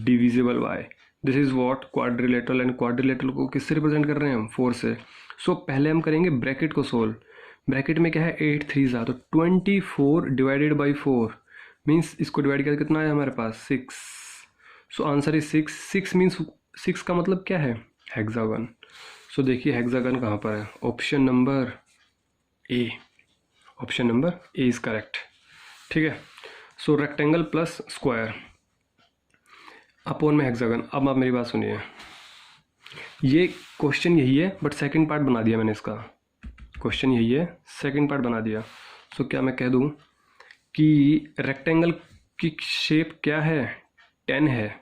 divisible by. This is what, quadrilateral. And quadrilateral को किससे रिप्रेजेंट कर रहे हैं हम, 4 से। सो पहले हम करेंगे ब्रैकेट को सोल्व। ब्रैकेट में क्या है, 8 3 ज़ा, तो 24 डिवाइडेड बाई 4 मीन्स इसको डिवाइड करके कितना है हमारे पास, 6। So answer is 6। 6 मीन्स 6 का मतलब क्या है, हेक्सागन। सो देखिए हेक्सागन कहाँ पर है, option number A. Option number A is correct, ठीक है। सो रेक्टेंगल प्लस स्क्वायर अपोन में हेक्सागन। अब आप मेरी बात सुनिए, ये क्वेश्चन यही है बट सेकंड पार्ट बना दिया मैंने इसका। क्वेश्चन यही है, सेकंड पार्ट बना दिया। सो क्या मैं कह दूं कि रेक्टेंगल की शेप क्या है, 10 है।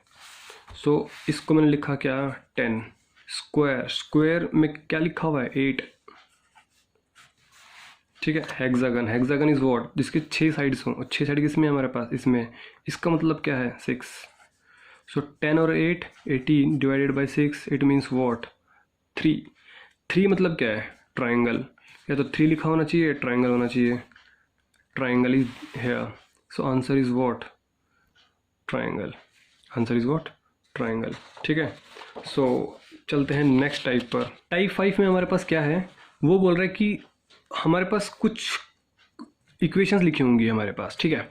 सो इसको मैंने लिखा क्या, 10। स्क्वायर, स्क्वायर में क्या लिखा हुआ है, 8, ठीक है। हेक्सागन, हेक्सागन इज व्हाट, जिसके 6 साइड्स हों। 6 साइड किसमें है हमारे पास, इसमें। इसका मतलब क्या है, 6। सो 10 और 8 18 divided by 6, it means what, 3। 3 मतलब क्या है, ट्राइंगल। या तो 3 लिखा होना चाहिए, ट्राइंगल होना चाहिए। Triangle is here, so answer is what, triangle. Answer is what, triangle, ठीक है। सो चलते हैं नेक्स्ट टाइप पर। टाइप 5 में हमारे पास क्या है, वो बोल रहा है कि हमारे पास कुछ इक्वेशंस लिखी होंगी हमारे पास, ठीक है।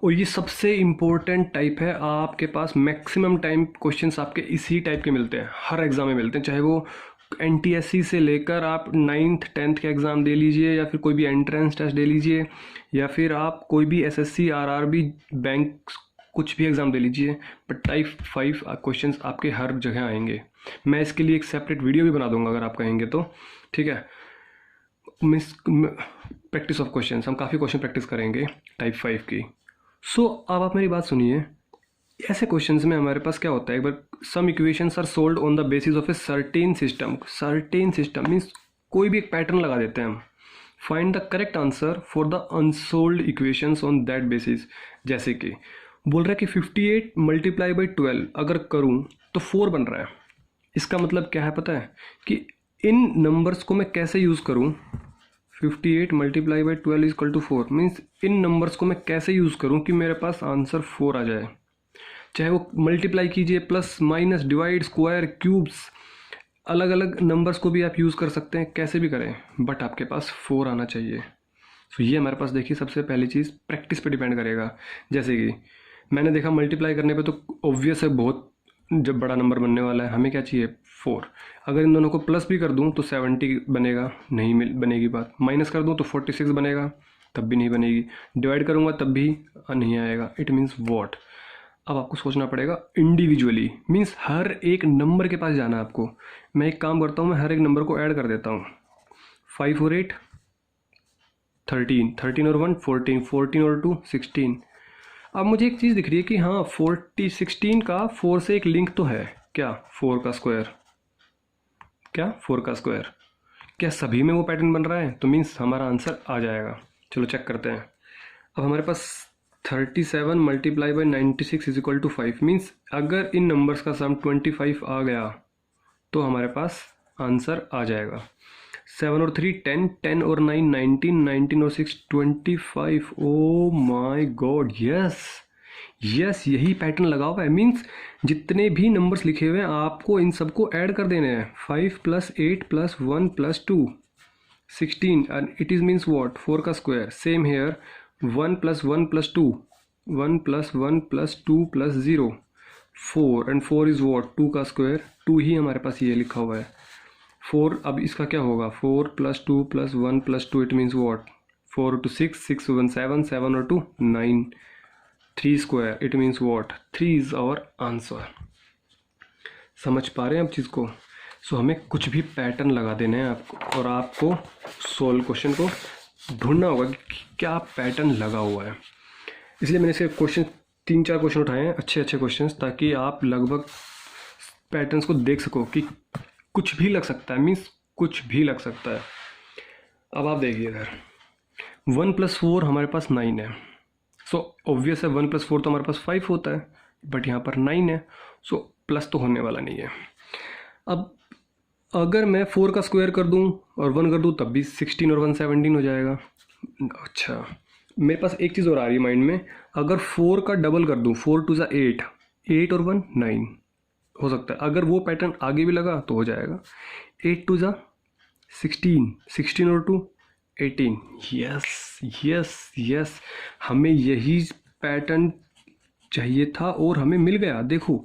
और ये सबसे इम्पोर्टेंट टाइप है, आपके पास मैक्सिमम टाइम क्वेश्चंस आपके इसी टाइप के मिलते हैं, हर एग्ज़ाम में मिलते हैं। चाहे वो NTSC से लेकर आप 9th 10th के एग्ज़ाम दे लीजिए, या फिर कोई भी एंट्रेंस टेस्ट दे लीजिए, या फिर आप कोई भी SSC RRB बैंक कुछ भी एग्ज़ाम दे लीजिए, बट टाइप 5 क्वेश्चंस आपके हर जगह आएंगे। मैं इसके लिए एक सेपरेट वीडियो भी बना दूंगा अगर आप कहेंगे तो, ठीक है। मिस प्रैक्टिस ऑफ क्वेश्चंस, हम काफ़ी क्वेश्चन प्रैक्टिस करेंगे टाइप 5 की। सो अब आप मेरी बात सुनिए, ऐसे क्वेश्चंस में हमारे पास क्या होता है, एक बार some equations are solved on the basis of a certain system. Certain system means कोई भी एक पैटर्न लगा देते हैं हम। Find the correct answer for the unsolved equations on that basis. जैसे कि बोल रहा है कि 58 मल्टीप्लाई बाई 12 अगर करूँ तो 4 बन रहा है। इसका मतलब क्या है पता है, कि इन नंबर्स को मैं कैसे यूज़ करूँ। 58 multiply by 12 is equal to 4 means इन नंबर्स को मैं कैसे यूज़ करूँ कि मेरे पास आंसर 4 आ जाए। चाहे वो मल्टीप्लाई कीजिए, plus minus divide square cubes, अलग अलग नंबर्स को भी आप यूज़ कर सकते हैं, कैसे भी करें, बट आपके पास 4 आना चाहिए। तो ये हमारे पास देखिए सबसे पहली चीज़ प्रैक्टिस पे डिपेंड करेगा। जैसे कि मैंने देखा मल्टीप्लाई करने पे तो ऑब्वियस है बहुत जब बड़ा नंबर बनने वाला है, हमें क्या चाहिए, 4। अगर इन दोनों को प्लस भी कर दूं तो 70 बनेगा, नहीं बनेगी बात। माइनस कर दूं तो 46 बनेगा, तब भी नहीं बनेगी। डिवाइड करूंगा तब भी नहीं आएगा। इट मीन्स व्हाट, अब आपको सोचना पड़ेगा इंडिविजुअली, मीन्स हर एक नंबर के पास जाना है आपको। मैं एक काम करता हूँ, मैं हर एक नंबर को ऐड कर देता हूँ। 5 और 8 13, 13 और 1 14, 14 और 2 16। अब मुझे एक चीज़ दिख रही है कि हाँ 16 का 4 से एक लिंक तो है, क्या 4 का स्क्वायर, क्या 4 का स्क्वायर, क्या सभी में वो पैटर्न बन रहा है, तो मीन्स हमारा आंसर आ जाएगा। चलो चेक करते हैं। अब हमारे पास 37 multiply by 96 is equal to 5 means अगर इन नंबर्स का सम 25 आ गया तो हमारे पास आंसर आ जाएगा। 7 और 3 10, 10 और 9 19, 19 और 6 25। Oh my God, yes yes, यही पैटर्न लगा हुआ है। मीन्स जितने भी नंबर्स लिखे हुए हैं आपको इन सबको ऐड कर देने हैं। 5 + 8 + 1 + 2 16 and it is means what 4 का square. Same here 1 + 1 + 2 1 + 1 + 2 + 0 4 and 4 is what 2 का स्क्वायर। 2 ही हमारे पास ये लिखा हुआ है 4। अब इसका क्या होगा 4 + 2 + 1 + 2 इट मीन्स what 4 × 6 6 × 1 7 7 और 2 9 3 square it means what 3 is our answer. समझ पा रहे हैं आप चीज़ को। सो हमें कुछ भी पैटर्न लगा देने हैं आपको और आपको सोल्व क्वेश्चन को ढूंढना होगा कि क्या पैटर्न लगा हुआ है। इसलिए मैंने इसे क्वेश्चन 3-4 क्वेश्चन उठाए हैं, अच्छे अच्छे क्वेश्चन, ताकि आप लगभग पैटर्न्स को देख सको कि कुछ भी लग सकता है। मीन्स कुछ भी लग सकता है। अब आप देखिए इधर 1 + 4 हमारे पास 9 है। सो ऑब्वियस है 1 + 4 तो हमारे पास 5 होता है, बट यहाँ पर 9 है। सो प्लस तो होने वाला नहीं है। अब अगर मैं 4 का स्क्वायर कर दूं और 1 कर दूं तब भी 16 और 1 17 हो जाएगा। अच्छा, मेरे पास एक चीज़ और आ रही है माइंड में। अगर 4 का डबल कर दूं 4 × 2 = 8, 8 और 1 9 हो सकता है। अगर वो पैटर्न आगे भी लगा तो हो जाएगा। 8 × 2 = 16, 16 और 2 18। यस यस यस, हमें यही पैटर्न चाहिए था और हमें मिल गया। देखो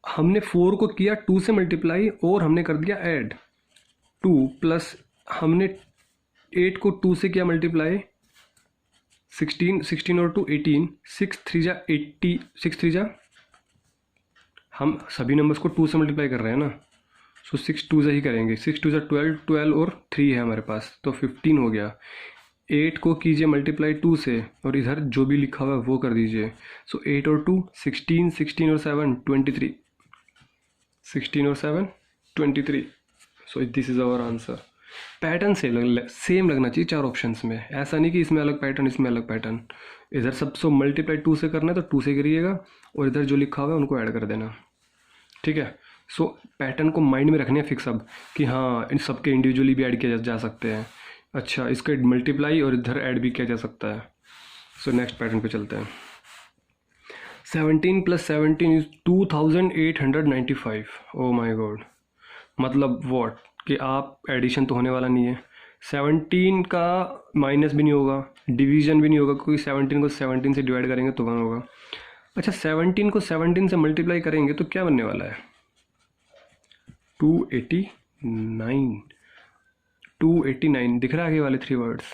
हमने 4 को किया 2 से मल्टीप्लाई और हमने कर दिया ऐड 2 प्लस हमने 8 को 2 से किया मल्टीप्लाई 16, 16 और 2 18, 6 × 3 = 80, 6 × 3 = हम सभी नंबर्स को 2 से मल्टीप्लाई कर रहे हैं ना। सो 6 × 2 से ही करेंगे। 6 × 2 = 12, 12 और 3 है हमारे पास तो 15 हो गया। 8 को कीजिए मल्टीप्लाई 2 से और इधर जो भी लिखा हुआ है वो कर दीजिए। सो 8 और 2 16, 16 और 7 23, 16 और 7 23। So this is our answer. Pattern same लगना चाहिए 4 ऑप्शंस में। ऐसा नहीं कि इसमें अलग पैटर्न इसमें अलग पैटर्न। इधर सबसे मल्टीप्लाई 2 से करना है तो 2 से करिएगा और इधर जो लिखा हुआ है उनको ऐड कर देना। ठीक है। सो पैटर्न को माइंड में रखने फिक्स अब कि हाँ इन सबके इंडिविजुअली भी ऐड किया जा सकते हैं। अच्छा, इसका मल्टीप्लाई और इधर ऐड भी किया जा सकता है। सो नेक्स्ट पैटर्न पे चलते हैं। 17 + 17 इज 2895। ओ माय गॉड, मतलब व्हाट कि आप एडिशन तो होने वाला नहीं है। 17 का माइनस भी नहीं होगा, डिवीजन भी नहीं होगा, क्योंकि 17 को 17 से डिवाइड करेंगे तो 1 होगा। अच्छा, 17 को 17 से मल्टीप्लाई करेंगे तो क्या बनने वाला है 289। 289 दिख रहा है आगे वाले 3 वर्ड्स।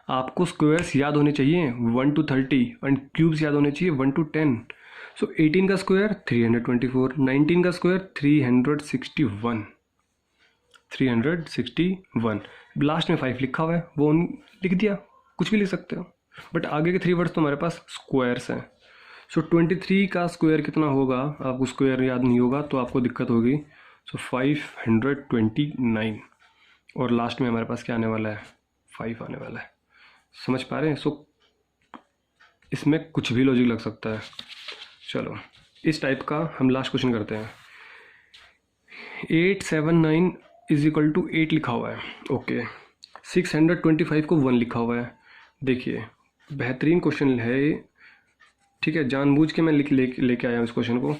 आपको स्क्वायर्स याद होने चाहिए 1 to 30 एंड क्यूब्स याद होने चाहिए 1 to 10। सो 18 का स्क्वायर 324, 19 का स्क्वायर 361, 361। लास्ट में 5 लिखा हुआ है वो लिख दिया, कुछ भी लिख सकते हो, बट आगे के 3 वर्ड्स तो हमारे पास स्क्वायर्स हैं। सो 23 का स्क्वायर कितना होगा, आपको स्क्वायर याद नहीं होगा तो आपको दिक्कत होगी। सो 529 और लास्ट में हमारे पास क्या आने वाला है 5 आने वाला है। समझ पा रहे हैं। सो इसमें कुछ भी लॉजिक लग सकता है। चलो इस टाइप का हम लास्ट क्वेश्चन करते हैं। 879 इज इक्वल टू 8 लिखा हुआ है। ओके, 625 को 1 लिखा हुआ है। देखिए बेहतरीन क्वेश्चन है ये। ठीक है, जानबूझ के मैं लेके आया हूँ इस क्वेश्चन को।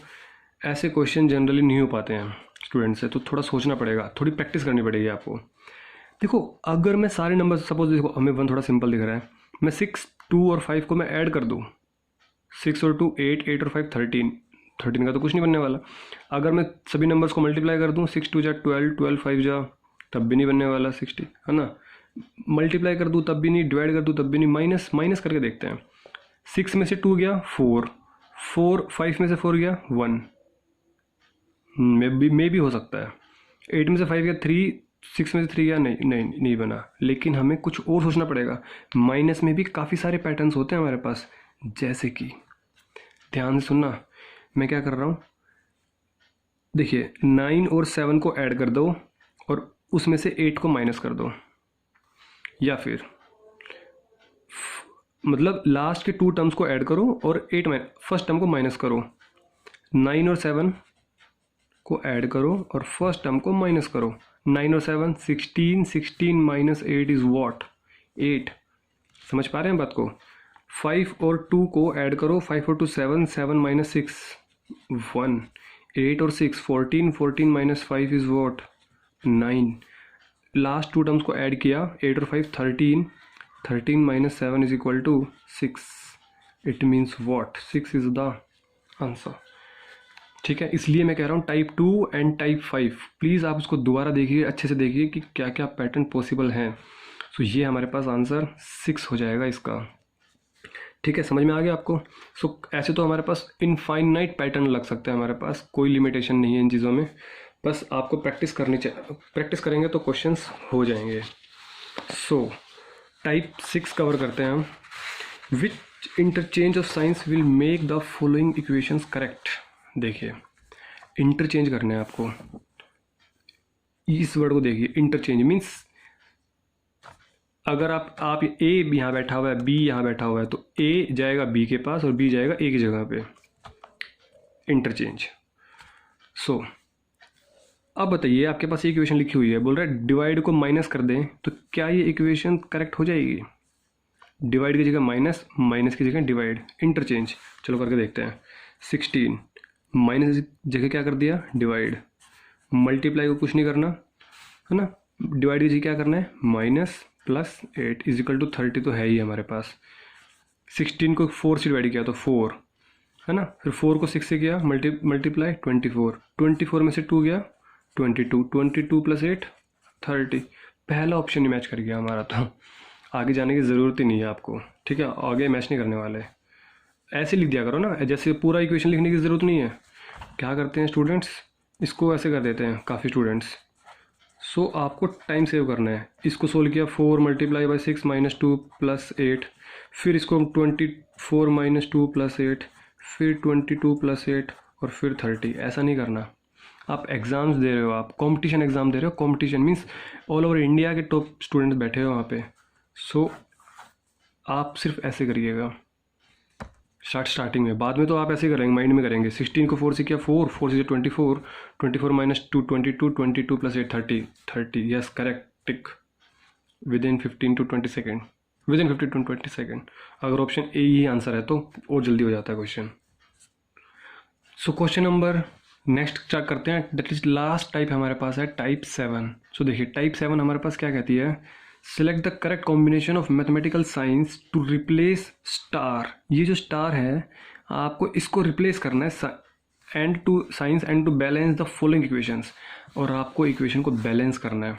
ऐसे क्वेश्चन जनरली नहीं हो पाते हैं स्टूडेंट से, तो थोड़ा सोचना पड़ेगा, थोड़ी प्रैक्टिस करनी पड़ेगी आपको। देखो अगर मैं सारे नंबर सपोज देखो हमें 1 थोड़ा सिंपल दिख रहा है, मैं 6, 2 और 5 को मैं ऐड कर दूँ, 6 और 2 8, 8 और 5 13, 13 का तो कुछ नहीं बनने वाला। अगर मैं सभी नंबर्स को मल्टीप्लाई कर दूँ 6 × 2 = 12, 12 × 5 = तब भी नहीं बनने वाला 60, है ना। मल्टीप्लाई कर दूँ तब भी नहीं, डिवाइड कर दूँ तब भी नहीं, माइनस माइनस करके देखते हैं। 6 में से 2 गया 4, 5 में से 4 गया 1, मे भी हो सकता है। 8 में से 5 गया 3, 6 में से 3 गया नहीं बना। लेकिन हमें कुछ और सोचना पड़ेगा। माइनस में भी काफ़ी सारे पैटर्न्स होते हैं हमारे पास, जैसे कि ध्यान से सुनना मैं क्या कर रहा हूँ। देखिए 9 और 7 को ऐड कर दो और उसमें से 8 को माइनस कर दो, या फिर मतलब लास्ट के 2 टर्म्स को ऐड करो और 8 फर्स्ट टर्म को माइनस करो। 9 और 7 को ऐड करो और फर्स्ट टर्म को माइनस करो। 9 और 7 16, 16 माइनस 8 इज़ वॉट 8। समझ पा रहे हैं बात को। 5 और 2 को ऐड करो, 5 और 2 7, 7 माइनस 6 1। 8 और 6 14, 14 minus 5 is what 9। Last 2 terms को ऐड किया, 8 और 5 13, 13 minus 7 is equal to 6। It means what 6 is the answer. ठीक है, इसलिए मैं कह रहा हूँ टाइप 2 एंड टाइप 5 प्लीज़ आप उसको दोबारा देखिए, अच्छे से देखिए कि क्या क्या पैटर्न पॉसिबल हैं। सो ये हमारे पास आंसर 6 हो जाएगा इसका। ठीक है, समझ में आ गया आपको। सो ऐसे तो हमारे पास इनफाइनाइट पैटर्न लग सकता है, हमारे पास कोई लिमिटेशन नहीं है इन चीज़ों में, बस आपको प्रैक्टिस करनी चाहिए। प्रैक्टिस करेंगे तो क्वेश्चंस हो जाएंगे। सो टाइप 6 कवर करते हैं हम। Which interchange of signs will make the following equations correct. देखिए इंटरचेंज करना है आपको, इस वर्ड को देखिए। इंटरचेंज मीन्स अगर आप ए यहाँ बैठा हुआ है, बी यहाँ बैठा हुआ है, तो ए जाएगा बी के पास और बी जाएगा ए की जगह पे। इंटरचेंज। सो अब बताइए, आपके पास ये इक्वेशन लिखी हुई है, बोल रहा है डिवाइड को माइनस कर दें, तो क्या ये इक्वेशन करेक्ट हो जाएगी? डिवाइड की जगह माइनस, माइनस की जगह डिवाइड, इंटरचेंज। चलो करके देखते हैं। 16 माइनस की जगह क्या कर दिया, डिवाइड। मल्टीप्लाई को कुछ नहीं करना है ना, डिवाइड की जगह क्या करना है, minus plus 8 is equal to 30 तो है ही हमारे पास। 16 को 4 से डिवाइड किया तो 4 है ना, फिर 4 को 6 से किया मल्टीप्लाई 24, 24 में से 2 गया 22, 22 प्लस 8 30। पहला ऑप्शन ही मैच कर गया हमारा, तो आगे जाने की ज़रूरत ही नहीं है आपको। ठीक है, आगे मैच नहीं करने वाले, ऐसे लिख दिया करो ना, जैसे पूरा इक्वेशन लिखने की ज़रूरत नहीं है। क्या करते हैं स्टूडेंट्स, इसको ऐसे कर देते हैं काफ़ी स्टूडेंट्स। सो आपको टाइम सेव करना है। इसको सोल्व किया, 4 मल्टीप्लाई बाई 6 माइनस 2 प्लस 8, फिर इसको 24 माइनस 2 प्लस 8, फिर 22 प्लस 8 और फिर 30। ऐसा नहीं करना। आप एग्ज़ाम्स दे रहे हो, आप कंपटीशन एग्ज़ाम दे रहे हो। Competition means all over India के टॉप स्टूडेंट्स बैठे हो वहाँ पे। सो आप सिर्फ ऐसे करिएगा स्टार्टिंग में, बाद में तो आप ऐसे करेंगे, माइंड में करेंगे। 16 को 4 से किया 4, 4 से 24, 24 minus 2 22, 22 plus 8 30, 30। Yes correct, tick. Within 15 to 20 second, within 15 to 20 second. अगर ऑप्शन ए ही आंसर है तो और जल्दी हो जाता है question. So question number next check करते हैं, दैट इज लास्ट टाइप हमारे पास है टाइप 7। सो देखिए टाइप 7 हमारे पास क्या कहती है, select the correct combination of mathematical science to replace star. ये जो स्टार है आपको इसको रिप्लेस करना है and to science and to balance the following equations, और आपको इक्वेशन को बैलेंस करना है।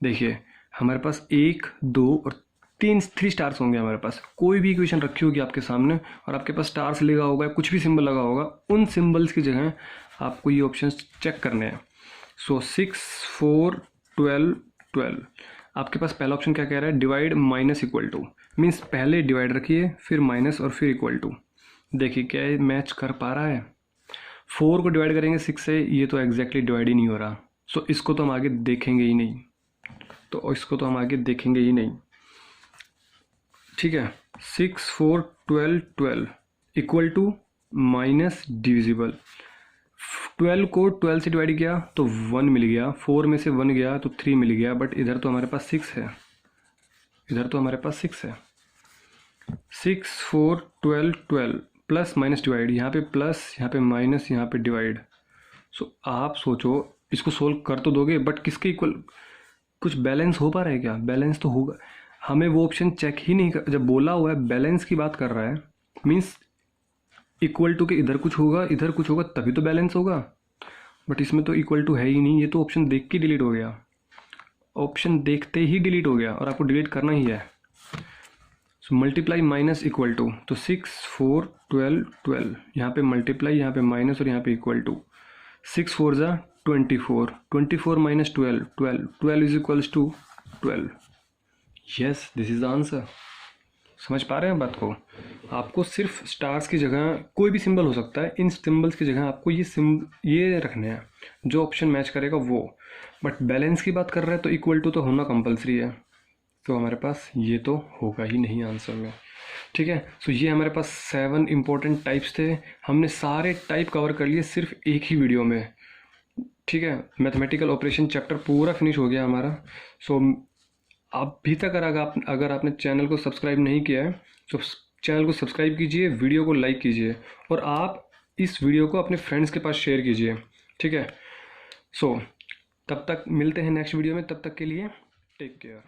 देखिए हमारे पास 1 2 और 3 स्टार्स होंगे हमारे पास। कोई भी इक्वेशन रखी होगी आपके सामने और आपके पास स्टार्स लगा होगा, कुछ भी सिंबल लगा होगा, उन सिंबल्स की जगह आपको ये ऑप्शंस चेक करने हैं। सो 6 4 12 12। आपके पास पहला ऑप्शन क्या कह रहा है, divide minus equal to, means पहले डिवाइड रखिए फिर माइनस और फिर इक्वल टू। देखिए क्या ये मैच कर पा रहा है। 4 को डिवाइड करेंगे 6 से, ये तो एग्जैक्टली डिवाइड ही नहीं हो रहा। सो इसको तो हम आगे देखेंगे ही नहीं, तो इसको तो हम आगे देखेंगे ही नहीं। ठीक है, 6 4 12 12 इक्वल टू माइनस डिविजिबल। 12 को 12 से डिवाइड किया तो 1 मिल गया, 4 में से 1 गया तो 3 मिल गया, बट इधर तो हमारे पास 6 है, इधर तो हमारे पास 6 है। 6 4 12 12 प्लस माइनस डिवाइड, यहाँ पे प्लस, यहाँ पे माइनस, यहाँ पे डिवाइड। सो आप सोचो इसको सोल्व कर तो दोगे, बट किसके इक्वल, कुछ बैलेंस हो पा रहा है क्या? बैलेंस तो होगा, हमें वो ऑप्शन चेक ही नहीं कर, जब बोला हुआ है बैलेंस की बात कर रहा है, मीन्स इक्वल टू के इधर कुछ होगा इधर कुछ होगा तभी तो बैलेंस होगा, बट इसमें तो इक्वल टू है ही नहीं। ये तो ऑप्शन देख के डिलीट हो गया, ऑप्शन देखते ही डिलीट हो गया और आपको डिलीट करना ही है। So multiply minus equal to, तो 6 4 12 12, यहाँ पे मल्टीप्लाई, यहाँ पे माइनस और यहाँ पे इक्वल टू। 6 4 जा 24, 24 minus 12 12, 12 is equals to 12। Yes this is the answer. समझ पा रहे हैं बात को? आपको सिर्फ स्टार्स की जगह कोई भी सिंबल हो सकता है, इन सिंबल्स की जगह आपको ये रखने हैं जो ऑप्शन मैच करेगा वो। बट बैलेंस की बात कर रहे हैं तो इक्वल टू तो होना कंपलसरी है, तो हमारे पास ये तो होगा ही नहीं आंसर में। ठीक है। सो ये हमारे पास 7 इंपॉर्टेंट टाइप्स थे, हमने सारे टाइप कवर कर लिए सिर्फ एक ही वीडियो में। ठीक है, मैथमेटिकल ऑपरेशन चैप्टर पूरा फिनिश हो गया हमारा। सो अभी तक अगर आपने चैनल को सब्सक्राइब नहीं किया है तो चैनल को सब्सक्राइब कीजिए, वीडियो को लाइक कीजिए और आप इस वीडियो को अपने फ्रेंड्स के पास शेयर कीजिए। ठीक है। सो तब तक मिलते हैं नेक्स्ट वीडियो में, तब तक के लिए टेक केयर।